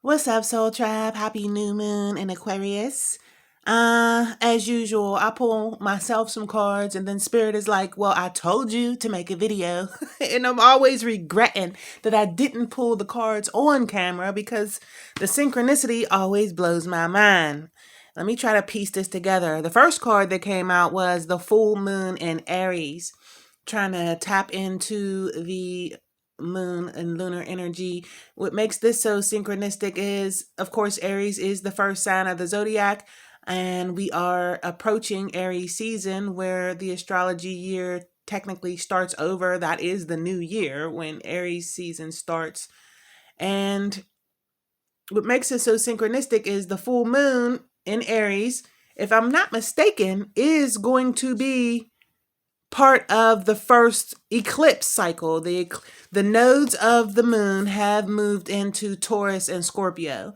What's up, Soul Tribe? Happy new moon in Aquarius. As usual, I pull myself some cards and then Spirit is like, well, I told you to make a video. And I'm always regretting that I didn't pull the cards on camera because the synchronicity always blows my mind. Let me try to piece this together. The first card that came out was the full moon in Aries, trying to tap into the moon and lunar energy. What makes this so synchronistic is, of course, Aries is the first sign of the zodiac, and we are approaching Aries season where the astrology year technically starts over. That is the new year when Aries season starts. And what makes it so synchronistic is the full moon in Aries, if I'm not mistaken, is going to be part of the first eclipse cycle. The nodes of the moon have moved into Taurus and Scorpio.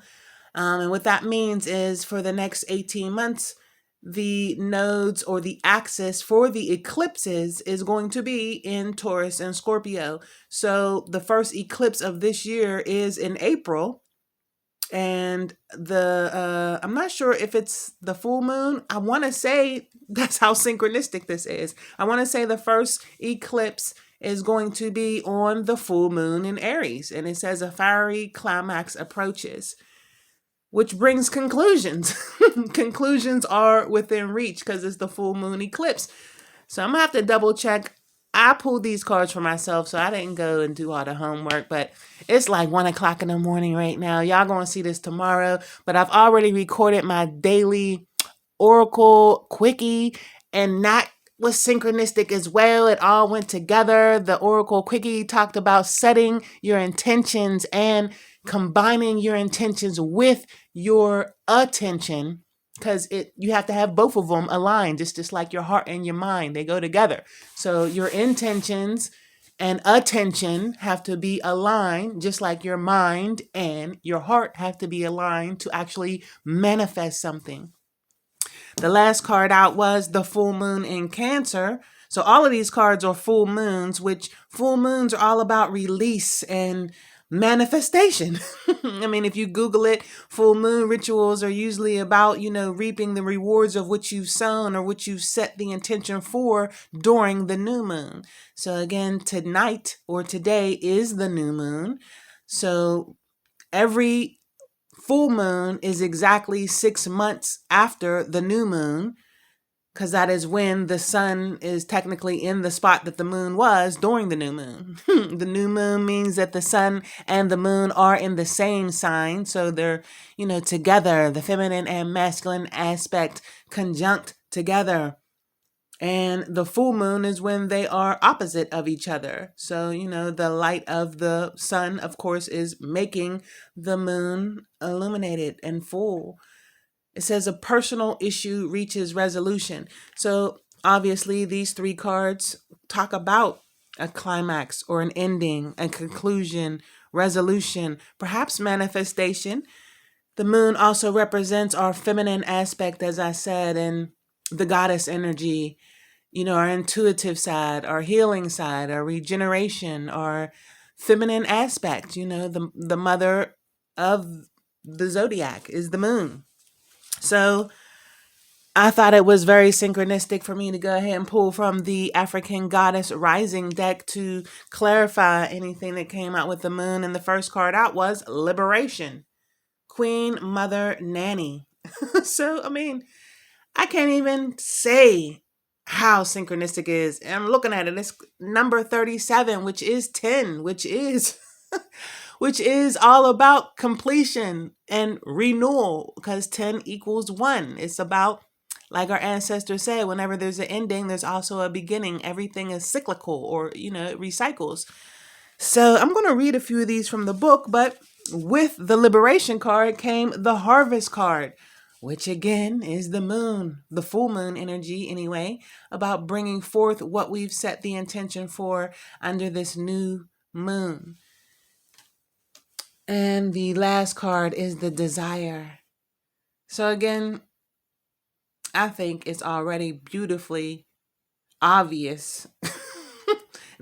And what that means is for the next 18 months, the nodes or the axis for the eclipses is going to be in Taurus and Scorpio. So the first eclipse of this year is in April, and I'm not sure if it's the full moon. I want to say that's how synchronistic this is. I want to say the first eclipse is going to be on the full moon in Aries, and it says a fiery climax approaches, which brings conclusions. Conclusions are within reach because it's the full moon eclipse. So I'm gonna have to double check. I pulled these cards for myself, so I didn't go and do all the homework, but it's like 1 o'clock in the morning right now. Y'all gonna see this tomorrow, but I've already recorded my daily Oracle quickie, and that was synchronistic as well. It all went together. The Oracle quickie talked about setting your intentions and combining your intentions with your attention, because you have to have both of them aligned, just like your heart and your mind. They go together. So your intentions and attention have to be aligned, just like your mind and your heart have to be aligned to actually manifest something. The last card out was the full moon in Cancer. So all of these cards are full moons, which full moons are all about release and manifestation. I mean, if you Google it, full moon rituals are usually about, reaping the rewards of what you've sown or what you've set the intention for during the new moon. So again, tonight or today is the new moon. So every full moon is exactly 6 months after the new moon, because that is when the sun is technically in the spot that the moon was during the new moon. The new moon means that the sun and the moon are in the same sign. So they're, together, the feminine and masculine aspect conjunct together. And the full moon is when they are opposite of each other. So, the light of the sun, of course, is making the moon illuminated and full. It says a personal issue reaches resolution. So obviously these three cards talk about a climax or an ending, a conclusion, resolution, perhaps manifestation. The moon also represents our feminine aspect, as I said, and the goddess energy, our intuitive side, our healing side, our regeneration, our feminine aspect. The mother of the zodiac is the moon. So I thought it was very synchronistic for me to go ahead and pull from the African Goddess Rising deck to clarify anything that came out with the moon. And the first card out was Liberation, Queen Mother Nanny. So, I mean, I can't even say how synchronistic it is. And I'm looking at it. It's number 37, which is 10, which is all about completion and renewal, because 10 equals 1. It's about, like our ancestors say, whenever there's an ending, there's also a beginning. Everything is cyclical, or, it recycles. So I'm going to read a few of these from the book, but with the Liberation card came the Harvest card, which again is the moon, the full moon energy anyway, about bringing forth what we've set the intention for under this new moon. And the last card is the Desire. So again, I think it's already beautifully obvious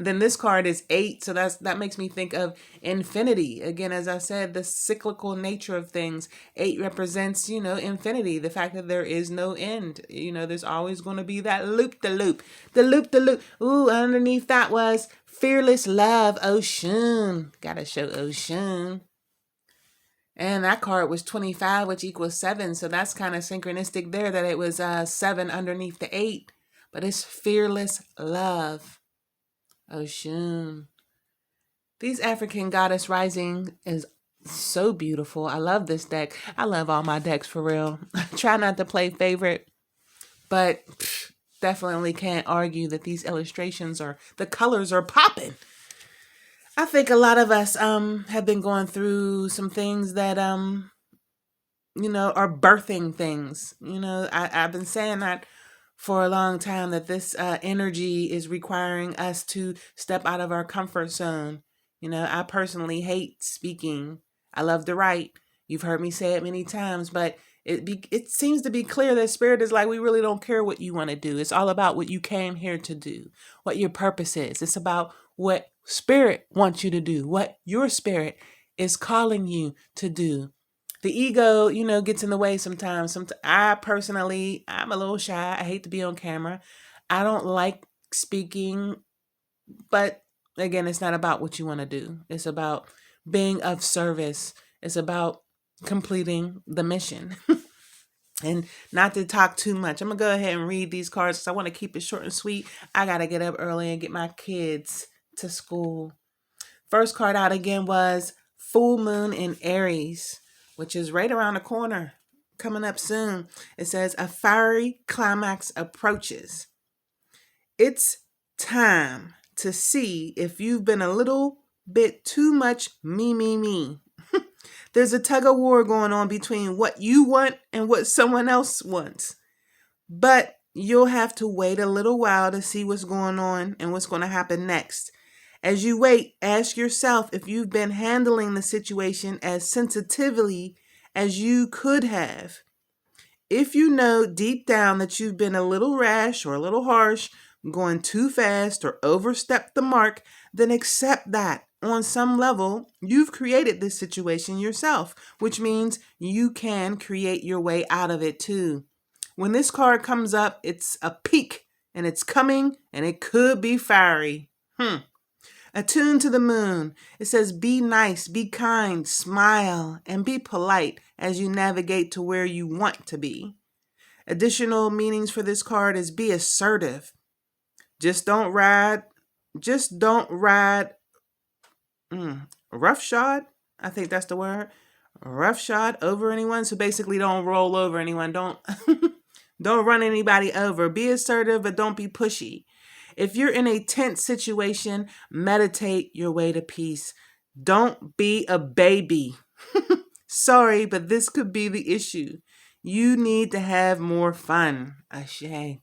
Then this card is 8, so that makes me think of infinity. Again, as I said, the cyclical nature of things. 8 represents, infinity, the fact that there is no end. There's always going to be that loop-the-loop. The loop-the-loop. Ooh, underneath that was fearless love, Oshun. Gotta show Oshun. And that card was 25, which equals 7. So that's kind of synchronistic there that it was 7 underneath the 8. But it's fearless love. Oshun. These African Goddess Rising is so beautiful. I love this deck. I love all my decks for real. I try not to play favorite, but definitely can't argue that these illustrations the colors are popping. I think a lot of us have been going through some things that are birthing things. I've been saying that for a long time, that this energy is requiring us to step out of our comfort zone. I personally hate speaking. I love to write. You've heard me say it many times, but it seems to be clear that Spirit is like, we really don't care what you want to do. It's all about what you came here to do, what your purpose is. It's about what Spirit wants you to do, what your spirit is calling you to do. The ego, gets in the way sometimes. I personally, I'm a little shy. I hate to be on camera. I don't like speaking, but again, it's not about what you want to do. It's about being of service. It's about completing the mission. And not to talk too much, I'm going to go ahead and read these cards because I want to keep it short and sweet. I got to get up early and get my kids to school. First card out again was Full Moon in Aries, which is right around the corner, coming up soon. It says, a fiery climax approaches. It's time to see if you've been a little bit too much me. There's a tug of war going on between what you want and what someone else wants. But you'll have to wait a little while to see what's going on and what's going to happen next. As you wait, ask yourself if you've been handling the situation as sensitively as you could have. If you know deep down that you've been a little rash or a little harsh, going too fast or overstepped the mark, then accept that on some level you've created this situation yourself, which means you can create your way out of it too. When this card comes up, it's a peak and it's coming and it could be fiery. Attuned to the moon. It says, be nice, be kind, smile, and be polite as you navigate to where you want to be. Additional meanings for this card is be assertive. Just don't ride roughshod. I think that's the word. Roughshod over anyone. So basically don't roll over anyone. Don't run anybody over. Be assertive, but don't be pushy. If you're in a tense situation, meditate your way to peace. Don't be a baby. Sorry, but this could be the issue. You need to have more fun. Ashe. It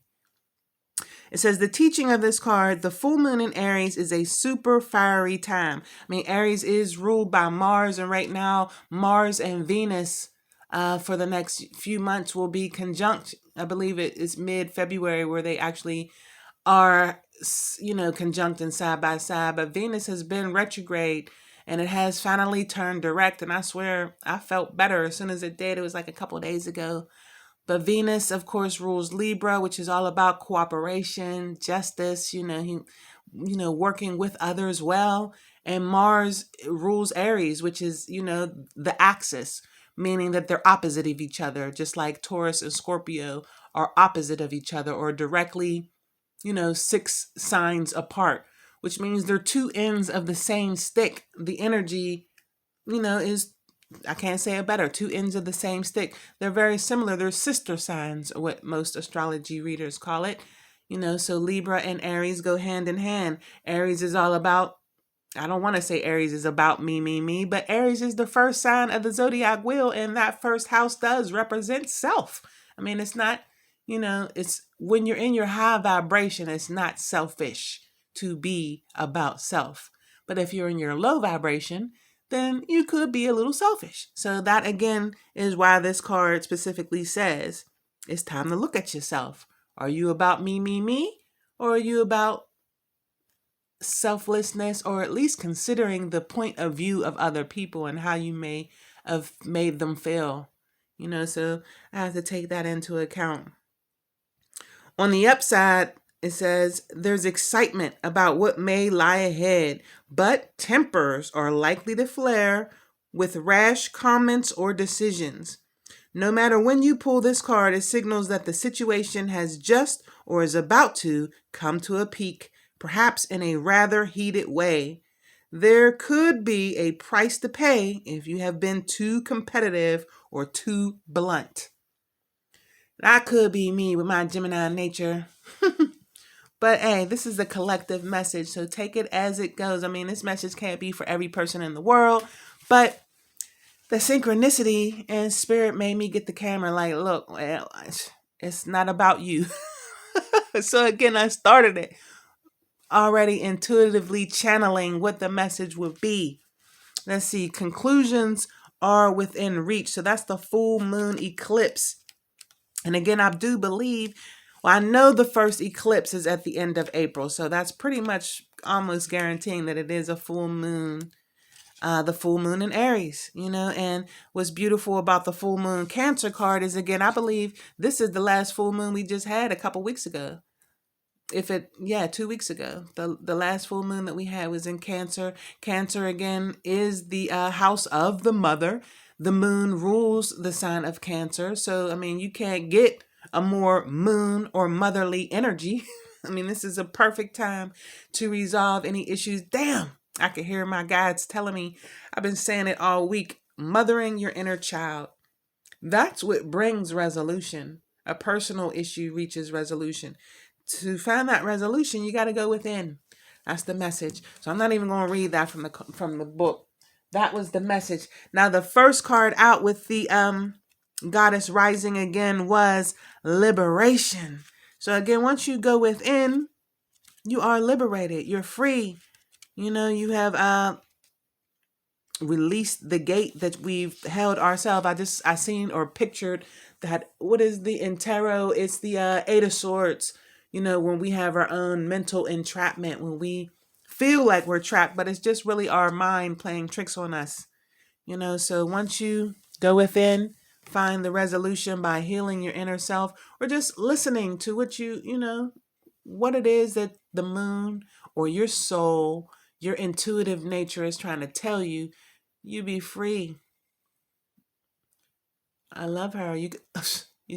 says the teaching of this card, the full moon in Aries is a super fiery time. Aries is ruled by Mars, and right now Mars and Venus for the next few months will be conjunct. I believe it is mid-February where they actually are, conjunct and side by side. But Venus has been retrograde and it has finally turned direct. And I swear I felt better as soon as it did. It was like a couple of days ago. But Venus, of course, rules Libra, which is all about cooperation, justice, working with others well. And Mars rules Aries, which is, the axis, meaning that they're opposite of each other, just like Taurus and Scorpio are opposite of each other or directly 6 signs apart, which means they're two ends of the same stick. The energy, is, I can't say it better, 2 ends of the same stick. They're very similar. They're sister signs, what most astrology readers call it. So Libra and Aries go hand in hand. Aries is all about, I don't want to say Aries is about me, but Aries is the first sign of the zodiac wheel, and that first house does represent self. It's not, it's when you're in your high vibration, it's not selfish to be about self. But if you're in your low vibration, then you could be a little selfish. So that again is why this card specifically says it's time to look at yourself. Are you about me? Or are you about selflessness, or at least considering the point of view of other people and how you may have made them feel. So I have to take that into account. On the upside, it says there's excitement about what may lie ahead, but tempers are likely to flare with rash comments or decisions. No matter when you pull this card, it signals that the situation has just or is about to come to a peak, perhaps in a rather heated way. There could be a price to pay if you have been too competitive or too blunt. That could be me with my Gemini nature. But hey, this is a collective message, so take it as it goes. I mean, this message can't be for every person in the world, but the synchronicity and spirit made me get the camera like, look, well, it's not about you. So again, I started it already intuitively channeling what the message would be. Let's see, conclusions are within reach. So that's the full moon eclipse. And again, I do believe, well, I know the first eclipse is at the end of April. So that's pretty much almost guaranteeing that it is a full moon. The full moon in Aries, and what's beautiful about the full moon Cancer card is, again, I believe this is the last full moon we just had a couple weeks ago. 2 weeks ago, the last full moon that we had was in Cancer. Cancer, again, is the house of the mother. The moon rules the sign of Cancer. So, I mean, you can't get a more moon or motherly energy. I mean, this is a perfect time to resolve any issues. Damn, I can hear my guides telling me, I've been saying it all week, mothering your inner child. That's what brings resolution. A personal issue reaches resolution. To find that resolution, you got to go within. That's the message. So I'm not even going to read that from the book. That was the message. Now, the first card out with the goddess rising again was liberation. So again, once you go within, you are liberated. You're free. You have released the gate that we've held ourselves. I seen or pictured that. What is the in tarot? It's the Eight of Swords. When we have our own mental entrapment, when we feel like we're trapped, but it's just really our mind playing tricks on us. So once you go within, find the resolution by healing your inner self, or just listening to what it is that the moon or your soul, your intuitive nature is trying to tell you, you be free. I love her. You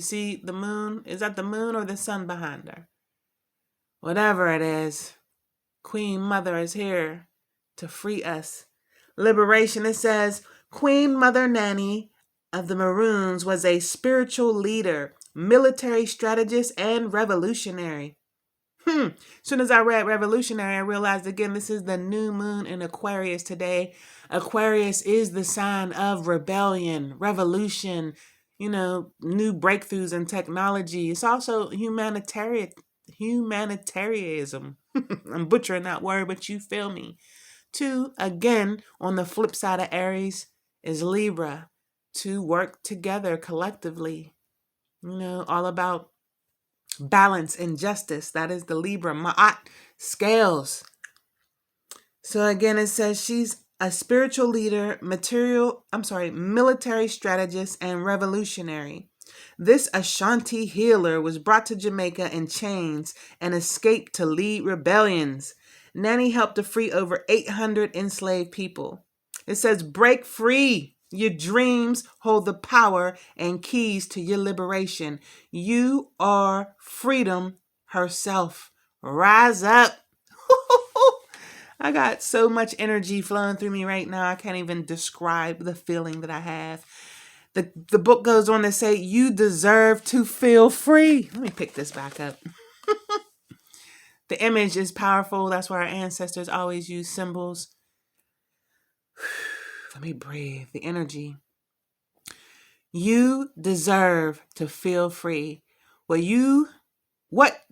see the moon? Is that the moon or the sun behind her? Whatever it is, Queen Mother is here to free us. Liberation, it says, Queen Mother Nanny of the Maroons was a spiritual leader, military strategist, and revolutionary. As soon as I read revolutionary, I realized again, this is the new moon in Aquarius today. Aquarius is the sign of rebellion, revolution, new breakthroughs in technology. It's also humanitarianism. I'm butchering that word, but you feel me. 2, again, on the flip side of Aries is Libra, to work together collectively. All about balance and justice. That is the Libra. Ma'at, scales. So again, it says she's a spiritual leader, military strategist, and revolutionary. This Ashanti healer was brought to Jamaica in chains and escaped to lead rebellions. Nanny helped to free over 800 enslaved people. It says, break free. Your dreams hold the power and keys to your liberation. You are freedom herself. Rise up. I got so much energy flowing through me right now. I can't even describe the feeling that I have. The book goes on to say, you deserve to feel free. Let me pick this back up. The image is powerful. That's why our ancestors always use symbols. Let me breathe. The energy. You deserve to feel free. What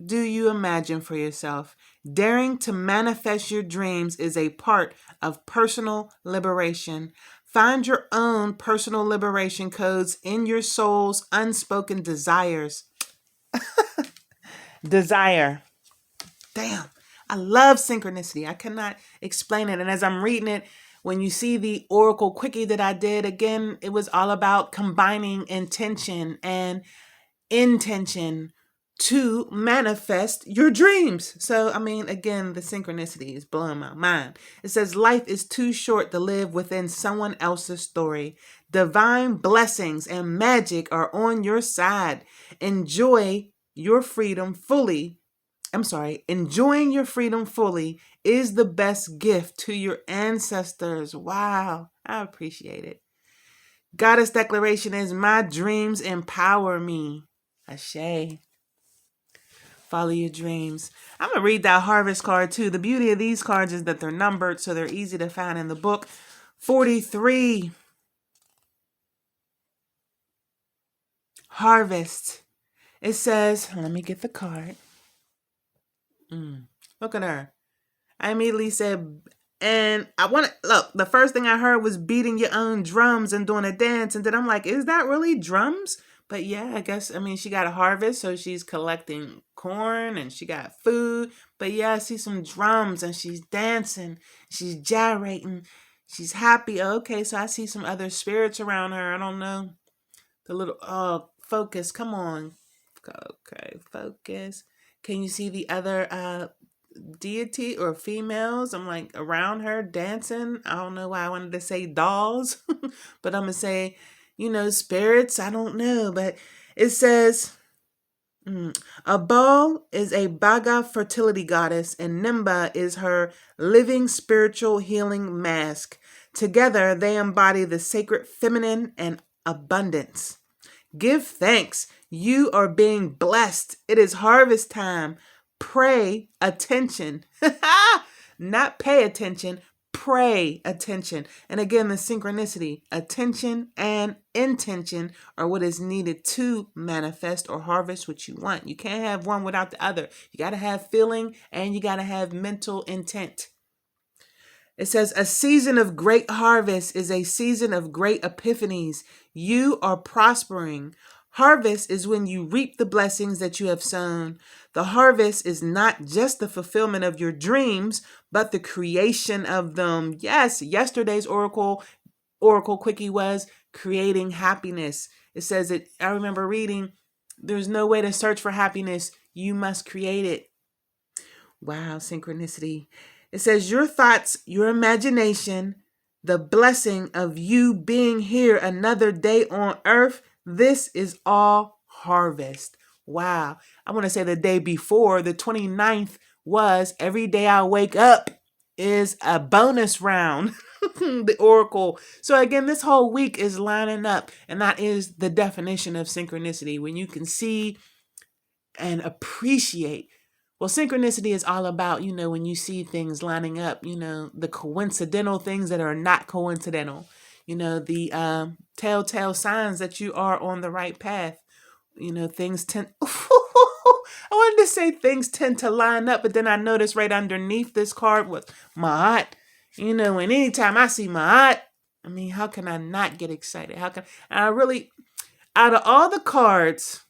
do you imagine for yourself? Daring to manifest your dreams is a part of personal liberation. Find your own personal liberation codes in your soul's unspoken desires. Desire. Damn. I love synchronicity. I cannot explain it. And as I'm reading it, when you see the Oracle Quickie that I did, again, it was all about combining intention and intention to manifest your dreams. So, I mean, again, the synchronicity is blowing my mind. It says, life is too short to live within someone else's story. Divine blessings and magic are on your side. Enjoy your freedom fully. Enjoying your freedom fully is the best gift to your ancestors. Wow, I appreciate it. Goddess declaration is, my dreams empower me. Ashe. Follow your dreams. I'm going to read that harvest card too. The beauty of these cards is that they're numbered, so they're easy to find in the book. 43. Harvest. It says, let me get the card. Look at her. I immediately said, and I want to look, the first thing I heard was beating your own drums and doing a dance. And then I'm like, is that really drums? But yeah, I guess, I mean, she got a harvest, so she's collecting corn and she got food. But yeah, I see some drums and she's dancing, she's gyrating, she's happy. Okay, so I see some other spirits around her. I don't know. The little, focus, come on. Okay, focus. Can you see the other deity or females? I'm like around her dancing. I don't know why I wanted to say dolls, but I'm gonna say, spirits. I don't know, but it says Abal is a Baga fertility goddess, and Nimba is her living spiritual healing mask. Together, they embody the sacred feminine and abundance. Give thanks. You are being blessed. It is harvest time. Pray attention. Not pay attention. Pray attention. And again, the synchronicity, attention and intention are what is needed to manifest or harvest what you want. You can't have one without the other. You got to have feeling and you got to have mental intent. It says, a season of great harvest is a season of great epiphanies. You are prospering. Harvest is when you reap the blessings that you have sown. The harvest is not just the fulfillment of your dreams, but the creation of them. Yes, yesterday's Oracle Quickie was creating happiness. It says that, I remember reading, there's no way to search for happiness. You must create it. Wow, synchronicity. It says your thoughts, your imagination, the blessing of you being here another day on earth. This is all harvest. Wow. I want to say the day before, the 29th, was every day I wake up is a bonus round. The Oracle. So again, this whole week is lining up, and that is the definition of synchronicity. When you can see and appreciate. Well, synchronicity is all about, when you see things lining up, the coincidental things that are not coincidental, the telltale signs that you are on the right path. Things tend, I wanted to say things tend to line up, but then I noticed right underneath this card was Ma'at. And anytime I see Ma'at, I mean, how can I not get excited? And I really, out of all the cards,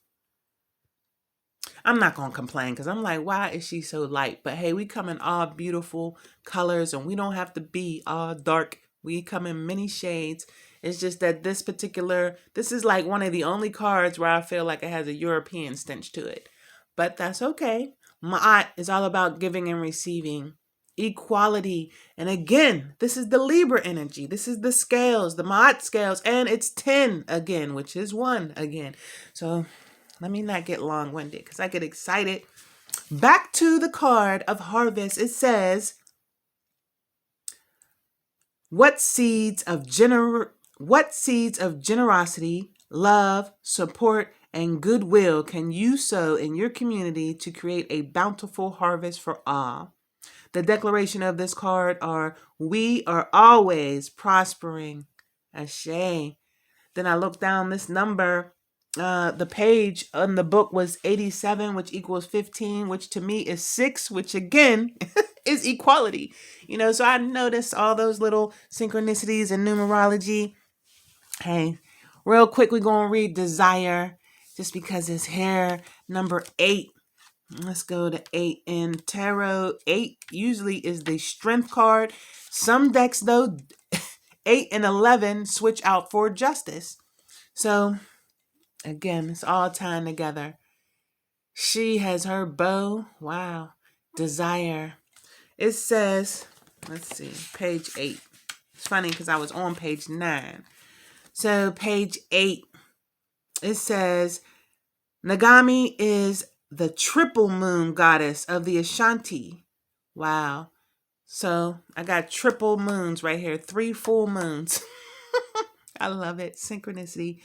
I'm not going to complain because I'm like, why is she so light? But hey, we come in all beautiful colors and we don't have to be all dark. We come in many shades. It's just that this is like one of the only cards where I feel like it has a European stench to it. But that's okay. Ma'at is all about giving and receiving. Equality. And again, this is the Libra energy. This is the scales, the Ma'at scales. And it's 10 again, which is 1 again. So let me not get long-winded because I get excited. Back to the card of harvest. It says, what seeds of generosity, love, support, and goodwill can you sow in your community to create a bountiful harvest for all? The declaration of this card are, we are always prospering. Ashe. Then I look down this number. The page on the book was 87, which equals 15, which to me is 6, which again is equality. So I noticed all those little synchronicities in numerology. Hey, real quick, we're going to read desire just because it's here. Number 8. Let's go to 8 in tarot. 8 usually is the strength card. Some decks, though, 8 and 11 switch out for justice. So, again, it's all tying together. She has her bow. Wow. Desire. It says, let's see, page 8. It's funny because I was on page 9. So, page 8, it says, Nagami is the triple moon goddess of the Ashanti. Wow. So I got triple moons right here. 3 full moons. I love it. Synchronicity.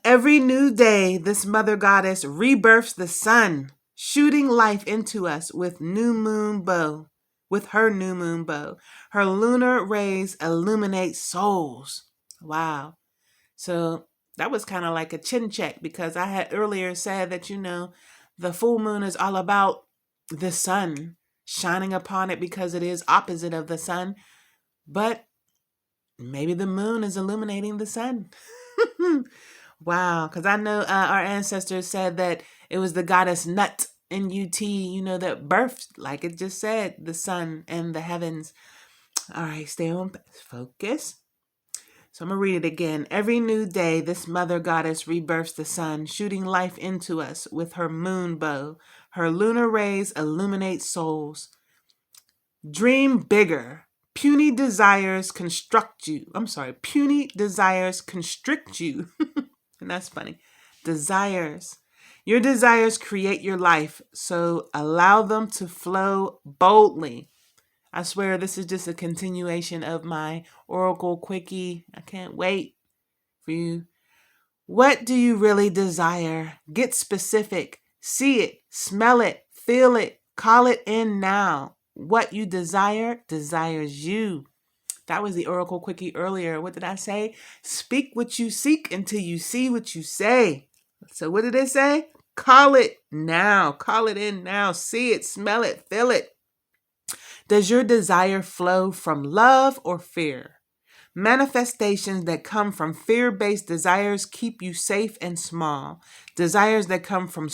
Every new day, this mother goddess rebirths the sun, shooting life into us with new moon bow. With her new moon bow. Her lunar rays illuminate souls. Wow. So that was kind of like a chin check because I had earlier said that, the full moon is all about the sun shining upon it because it is opposite of the sun. But maybe the moon is illuminating the sun. Wow. Because I know our ancestors said that it was the goddess Nut, N-U-T, that birthed, like it just said, the sun and the heavens. All right, stay on focus. So I'm going to read it again. Every new day, this mother goddess rebirths the sun, shooting life into us with her moon bow. Her lunar rays illuminate souls. Dream bigger. Puny desires constrict you. Puny desires constrict you. And that's funny. Desires. Your desires create your life, so allow them to flow boldly. I swear this is just a continuation of my Oracle Quickie. I can't wait for you. What do you really desire? Get specific. See it, smell it, feel it, call it in now. What you desire desires you. That was the Oracle Quickie earlier. What did I say? Speak what you seek until you see what you say. So what did it say? Call it now. Call it in now. See it, smell it, feel it. Does your desire flow from love or fear? Manifestations that come from fear-based desires keep you safe and small. Desires that come from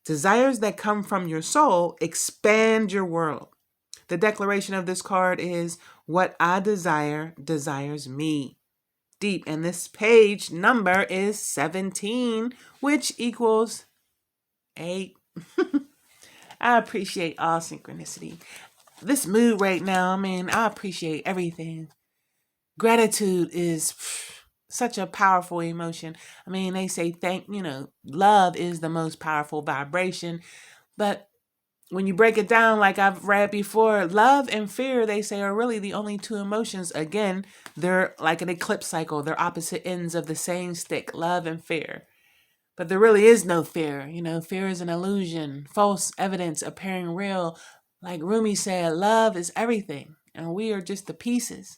Desires that come from your soul expand your world. The declaration of this card is, what I desire desires me. Deep. And this page number is 17, which equals 8. I appreciate all synchronicity. This mood right now, I appreciate everything. Gratitude is such a powerful emotion. They say love is the most powerful vibration. But when you break it down, like I've read before, love and fear, they say, are really the only 2 emotions. Again, they're like an eclipse cycle. They're opposite ends of the same stick, love and fear. But there really is no fear. Fear is an illusion, false evidence appearing real. Like Rumi said, love is everything, and we are just the pieces.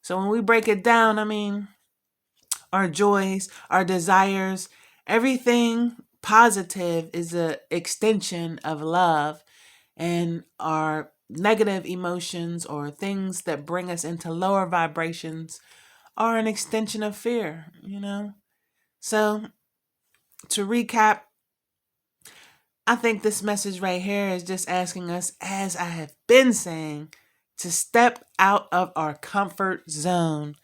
So when we break it down, our joys, our desires, everything positive is an extension of love, and our negative emotions or things that bring us into lower vibrations are an extension of fear, So to recap, I think this message right here is just asking us, as I have been saying, to step out of our comfort zone.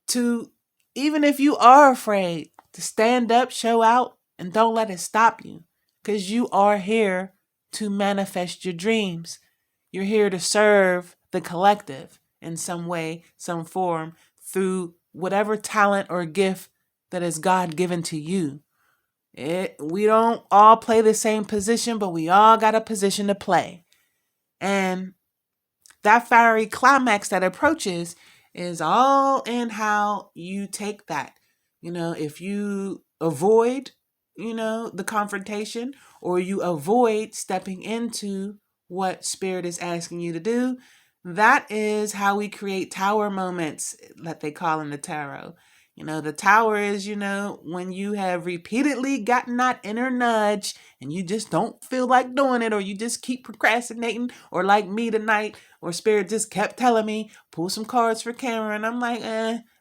To, even if you are afraid, to stand up, show out, and don't let it stop you. Because you are here to manifest your dreams. You're here to serve the collective in some way, some form, through whatever talent or gift that is God given to you. We don't all play the same position, but we all got a position to play. And that fiery climax that approaches is all in how you take that. If you avoid, the confrontation, or you avoid stepping into what Spirit is asking you to do, that is how we create tower moments that they call in the tarot. The tower is, when you have repeatedly gotten that inner nudge and you just don't feel like doing it, or you just keep procrastinating, or like me tonight, or Spirit just kept telling me, pull some cards for Cameron. I'm like,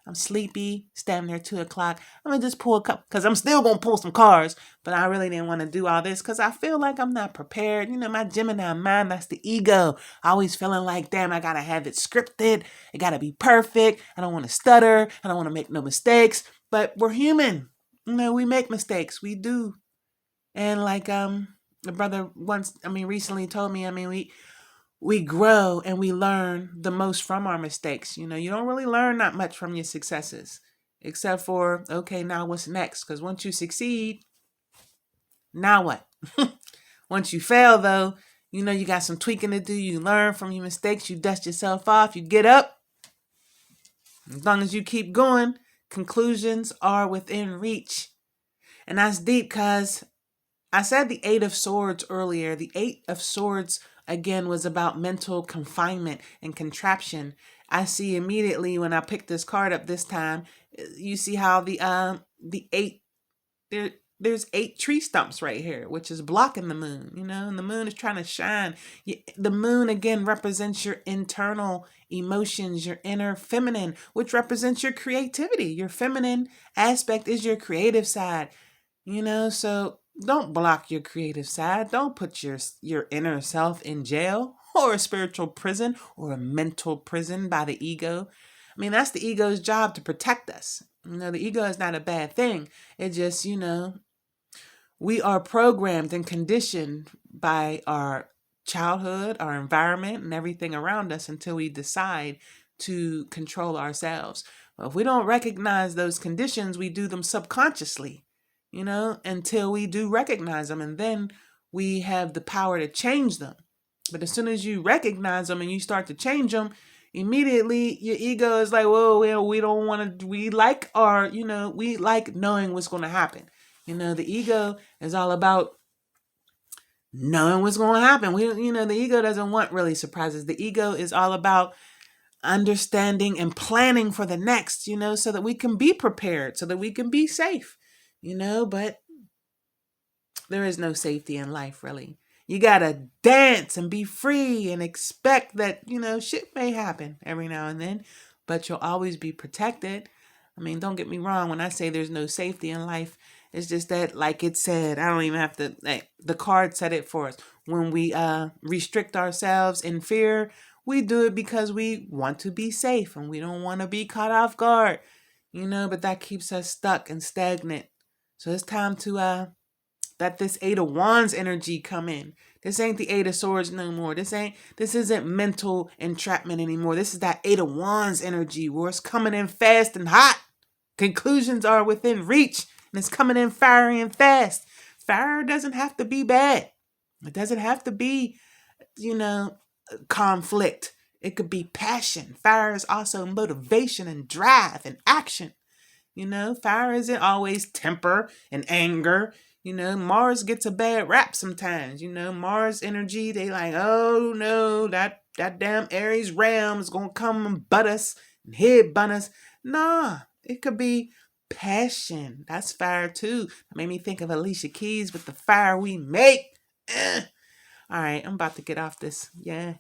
I'm sleepy, standing there 2 o'clock. I'm going to just pull a couple, because I'm still going to pull some cards, but I really didn't want to do all this because I feel like I'm not prepared. You know, my Gemini mind, that's the ego. Always feeling like, damn, I got to have it scripted. It got to be perfect. I don't want to stutter. I don't want to make no mistakes, but we're human. You know, we make mistakes. We do. And like, the brother recently told me, we grow and we learn the most from our mistakes. You know, you don't really learn that much from your successes, except for, okay, now what's next? Because once you succeed, now what? Once you fail, though, you know, you got some tweaking to do. You learn from your mistakes. You dust yourself off. You get up. As long as you keep going, conclusions are within reach. And that's deep because I said the 8 of Swords earlier. The 8 of Swords, again, was about mental confinement and contraption. I see immediately when I picked this card up this time, you see how the 8, there's 8 tree stumps right here, which is blocking the moon, you know, and the moon is trying to shine. The moon, again, represents your internal emotions, your inner feminine, which represents your creativity. Your feminine aspect is your creative side, you know, so don't block your creative side. Don't put your inner self in jail or a spiritual prison or a mental prison by the ego. I mean, that's the ego's job, to protect us. You know, the ego is not a bad thing. It just, you know, we are programmed and conditioned by our childhood, our environment, and everything around us until we decide to control ourselves. Well, if we don't recognize those conditions, we do them subconsciously, you know, until we do recognize them, and then we have the power to change them. But as soon as you recognize them and you start to change them, immediately your ego is like, whoa, we don't want to, we like knowing what's going to happen. You know, the ego is all about knowing what's going to happen. The ego doesn't want really surprises. The ego is all about understanding and planning for the next, you know, so that we can be prepared, so that we can be safe, you know, but there is no safety in life, really. You got to dance and be free and expect that, you know, shit may happen every now and then, but you'll always be protected. I mean, don't get me wrong. When I say there's no safety in life, it's just that, like it said, I don't even have to, like, the card said it for us. When we restrict ourselves in fear, we do it because we want to be safe and we don't want to be caught off guard, you know, but that keeps us stuck and stagnant. So it's time to let this 8 of Wands energy come in. This ain't the 8 of Swords no more. This isn't mental entrapment anymore. This is that 8 of Wands energy where it's coming in fast and hot. Conclusions are within reach, and it's coming in fiery and fast. Fire doesn't have to be bad. It doesn't have to be, you know, conflict. It could be passion. Fire is also motivation and drive and action. You know, fire isn't always temper and anger. You know, Mars gets a bad rap sometimes. You know, Mars energy, they like, oh no, that damn Aries realm is going to come and butt us and head butt us. Nah, it could be passion. That's fire too. That made me think of Alicia Keys with the fire we make. All right, I'm about to get off this. Yeah.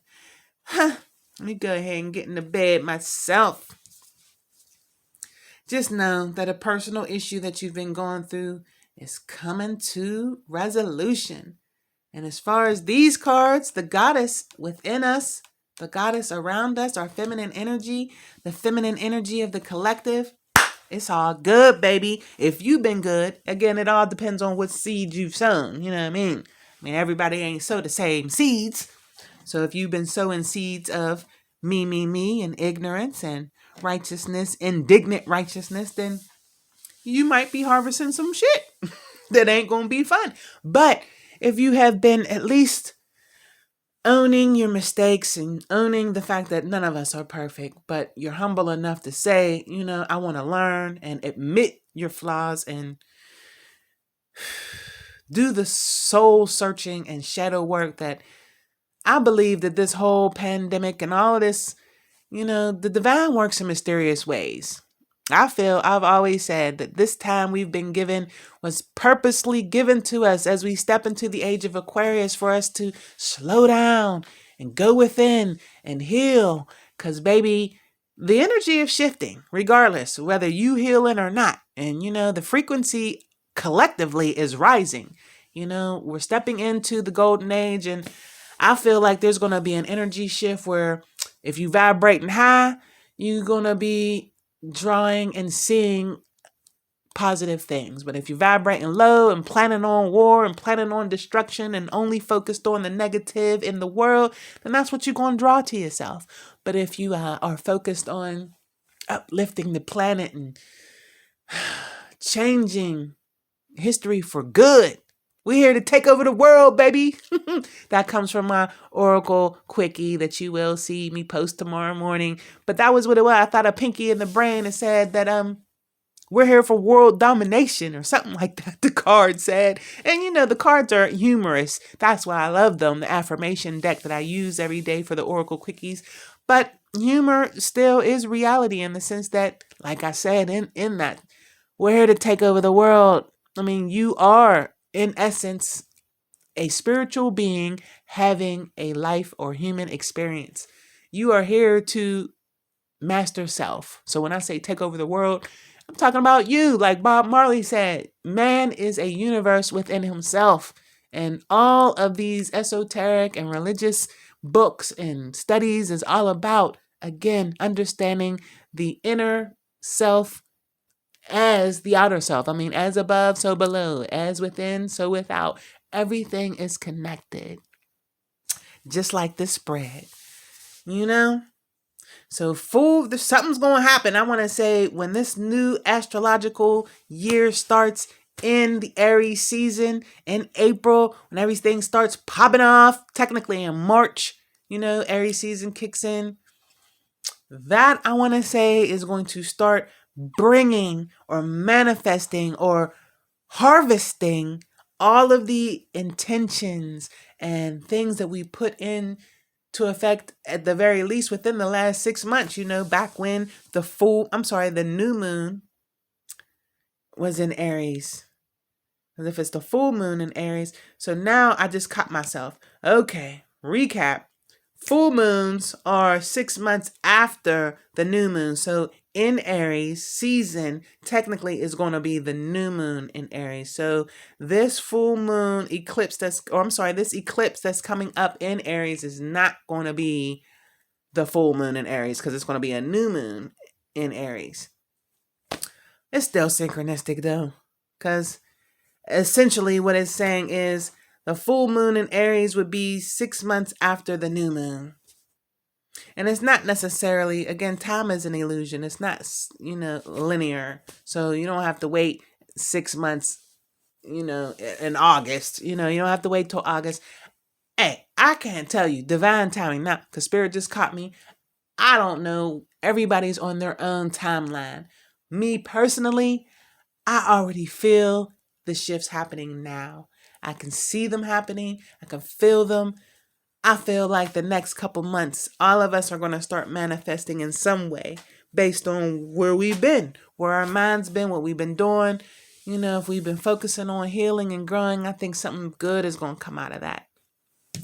Let me go ahead and get into bed myself. Just know that a personal issue that you've been going through is coming to resolution. And as far as these cards, the goddess within us, the goddess around us, our feminine energy, the feminine energy of the collective, it's all good, baby. If you've been good, again, it all depends on what seeds you've sown. You know what I mean? Everybody ain't sow the same seeds. So if you've been sowing seeds of me, and ignorance and righteousness, indignant righteousness, then you might be harvesting some shit that ain't going to be fun. But if you have been at least owning your mistakes and owning the fact that none of us are perfect, but you're humble enough to say, you know, I want to learn and admit your flaws and do the soul searching and shadow work that I believe that this whole pandemic and all of this, you know, the divine works in mysterious ways. I've always said that this time we've been given was purposely given to us as we step into the age of Aquarius for us to slow down and go within and heal. Because, baby, the energy is shifting regardless whether you healing or not. And the frequency collectively is rising. We're stepping into the golden age, and I feel like there's going to be an energy shift where if you vibrating high, you're going to be drawing and seeing positive things. But if you're vibrating low and planning on war and planning on destruction and only focused on the negative in the world, then that's what you're going to draw to yourself. But if you are focused on uplifting the planet and changing history for good, we're here to take over the world, baby. That comes from my Oracle Quickie that you will see me post tomorrow morning. But that was what it was. I thought a pinky in the brain and said that we're here for world domination or something like that, the card said. And the cards are humorous. That's why I love them, the affirmation deck that I use every day for the Oracle Quickies. But humor still is reality in the sense that, like I said, in that, we're here to take over the world. I mean, you are, in essence, a spiritual being having a life or human experience. You are here to master self. So when I say take over the world, I'm talking about you. Like Bob Marley said, man is a universe within himself. And all of these esoteric and religious books and studies is all about, again, understanding the inner self as the outer self. I mean, as above, so below. As within, so without. Everything is connected. Just like this spread. So something's going to happen. I want to say when this new astrological year starts in the Aries season in April, when everything starts popping off, technically in March, Aries season kicks in. That I want to say is going to start bringing or manifesting or harvesting all of the intentions and things that we put in to effect at the very least within the last 6 months, back when the new moon was in Aries. As if it's the full moon in Aries. So now I just caught myself. Okay, recap. Full moons are 6 months after the new moon. So in Aries season, technically is going to be the new moon in Aries. So this full moon eclipse this eclipse that's coming up in Aries is not going to be the full moon in Aries because it's going to be a new moon in Aries. It's still synchronistic though, because essentially what it's saying is the full moon in Aries would be 6 months after the new moon. And it's not necessarily, again, time is an illusion. It's not, linear. So you don't have to wait 6 months, in August. You don't have to wait till August. Hey, I can't tell you divine timing now because Spirit just caught me. I don't know. Everybody's on their own timeline. Me personally, I already feel the shifts happening now. I can see them happening. I can feel them. I feel like the next couple months, all of us are going to start manifesting in some way based on where we've been, where our mind's been, what we've been doing. If we've been focusing on healing and growing, I think something good is going to come out of that.